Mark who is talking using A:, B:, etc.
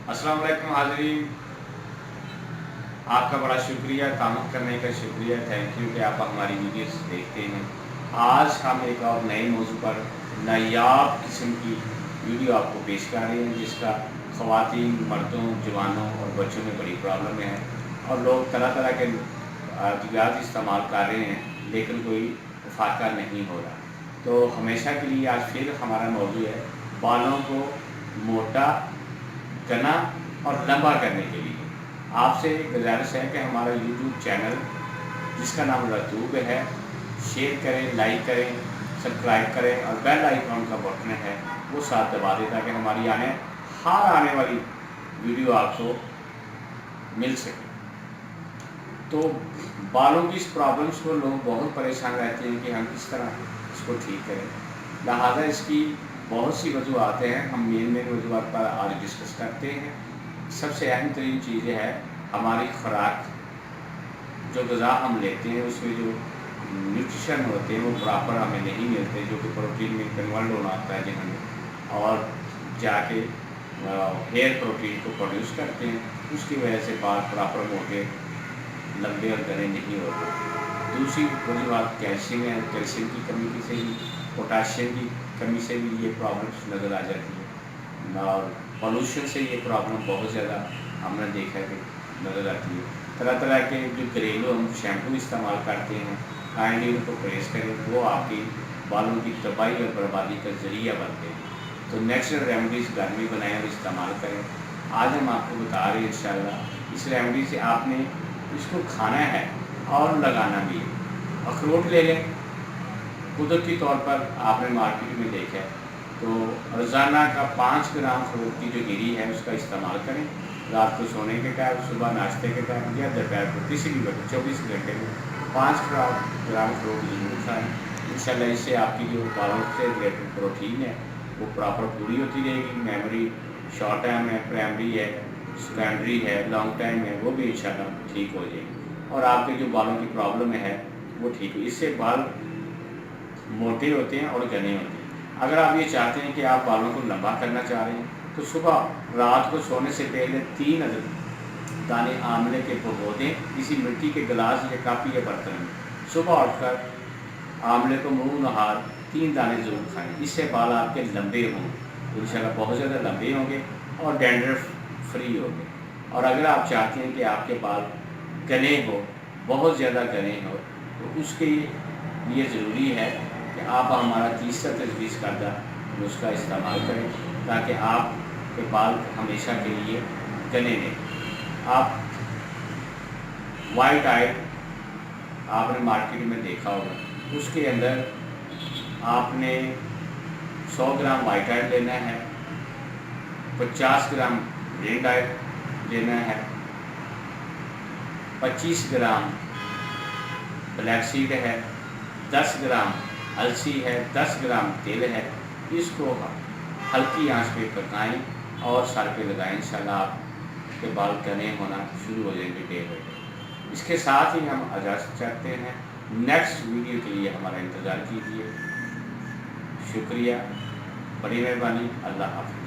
A: अस्सलाम वालेकुम हाज़रीन, आपका बड़ा शुक्रिया, तामुक करने का शुक्रिया, थैंक यू कि आप हमारी वीडियोस देखते हैं। आज हम एक और नए मौजू पर नायाब किस्म की वीडियो आपको पेश कर रहे हैं, जिसका ख़वातीन, मर्दों, जवानों और बच्चों में बड़ी प्रॉब्लम है और लोग तरह तरह के अद्वियात इस्तेमाल कर रहे हैं, लेकिन कोई फायदा नहीं हो रहा। तो हमेशा के लिए आज फिर हमारा मौजू है बालों को मोटा, घना और लंबा करने के लिए। आपसे गुजारिश है कि हमारा यूट्यूब चैनल, जिसका नाम रतूब है, शेयर करें, लाइक करें, सब्सक्राइब करें और बेल आइकॉन का बटन है वो साथ दबा दें, ताकि हमारी हर आने वाली वीडियो आपको मिल सके। तो बालों की इस प्रॉब्लम्स को लोग बहुत परेशान रहते हैं कि हम किस तरह इसको ठीक करें। लिहाजा इसकी बहुत सी वजूहत हैं, हम मेन वजूहत पर आज डिस्कस करते हैं। सबसे अहम तरीन चीज़ है हमारी खुराक। जो ग़िज़ा हम लेते हैं उसमें जो न्यूट्रिशन होते हैं वो प्रॉपर हमें नहीं मिलते, जो कि प्रोटीन में कन्वर्ट होना होता है जिन्होंने, और जाके हेयर प्रोटीन को प्रोड्यूस करते हैं। उसकी वजह से बाल प्रॉपर मोटे, लंबे और घने नहीं होते। दूसरी वजूहत कैल्शियम है, कैल्शियम की कमी से ही, पोटाशियम की कमी से भी ये प्रॉब्लम्स नज़र आ जाती है, और पॉल्यूशन से ये प्रॉब्लम बहुत ज़्यादा हमने देखा है कि नज़र आती है। तरह तरह के जो घरेलू हम शैम्पू इस्तेमाल करते हैं, काइंडली उनको परहेज करें, वो आपकी बालों की तबाही और बर्बादी का ज़रिया बनते हैं। तो नेचुरल रेमेडीज़ घर में बनाएं और इस्तेमाल करें। आज हम आपको बता रहे हैं इंशाल्लाह इस रेमेडी से आपने इसको खाना है और लगाना भी है। अखरोट ले लें, कुदरती तौर पर आपने मार्केट में देखा है, तो रोज़ाना का 5 ग्राम अखरोट की जो गिरी है उसका इस्तेमाल करें। रात को सोने के टाइम, सुबह नाश्ते के टाइम या दोपहर को, किसी भी वक्त 24 घंटे में 5 ग्राम अखरोट ज़रूर खाएँ। इंशाल्लाह इससे आपकी जो बालों से रिलेटेड प्रोटीन है वो प्रॉपर पूरी होती रहेगी। मेमोरी शॉर्ट टाइम है, प्राइमरी है, सेकेंडरी है, लॉन्ग टाइम है, वो भी इंशाल्लाह ठीक हो जाएगी और आपके जो बालों की प्रॉब्लम है वो ठीक हो। इससे बाल मोटे होते हैं और घने होते हैं। अगर आप ये चाहते हैं कि आप बालों को लंबा करना चाह रहे हैं, तो सुबह रात को सोने से पहले 3 दाने आंवले के भिगो दें किसी मिट्टी के गिलास या कप या बर्तन में। सुबह उठकर आंवले को मुँह नहार 3 दाने ज़रूर खाएँ। इससे बाल आपके लंबे होंगे, इंशाल्लाह बहुत ज़्यादा लंबे होंगे और डैंड्रफ फ्री होंगे। और अगर आप चाहते हैं कि आपके बाल घने हो, बहुत ज़्यादा घने हो, तो उसके लिए ज़रूरी है कि आप हमारा तीसरा तजवीज़ करदा नुस्खा इस्तेमाल करें, ताकि आपके बाल हमेशा के लिए घने रहें। आप वाइट आयल आपने मार्केट में देखा होगा, उसके अंदर आपने 100 ग्राम वाइट आयल लेना है, 50 ग्राम रेड आयल लेना है, 25 ग्राम ब्लैक सीड है, 10 ग्राम अलसी है, 10 ग्राम तेल है। इसको हल्की आंच पे पकाएं और सर पे लगाएं। इंशाल्लाह आपके बाल घने होना शुरू हो जाएंगे डे बाई डे। इसके साथ ही हम इजाज़त चाहते हैं। नेक्स्ट वीडियो के लिए हमारा इंतज़ार कीजिए। शुक्रिया, बड़ी मेहरबानी, अल्लाह हाफ़िज़।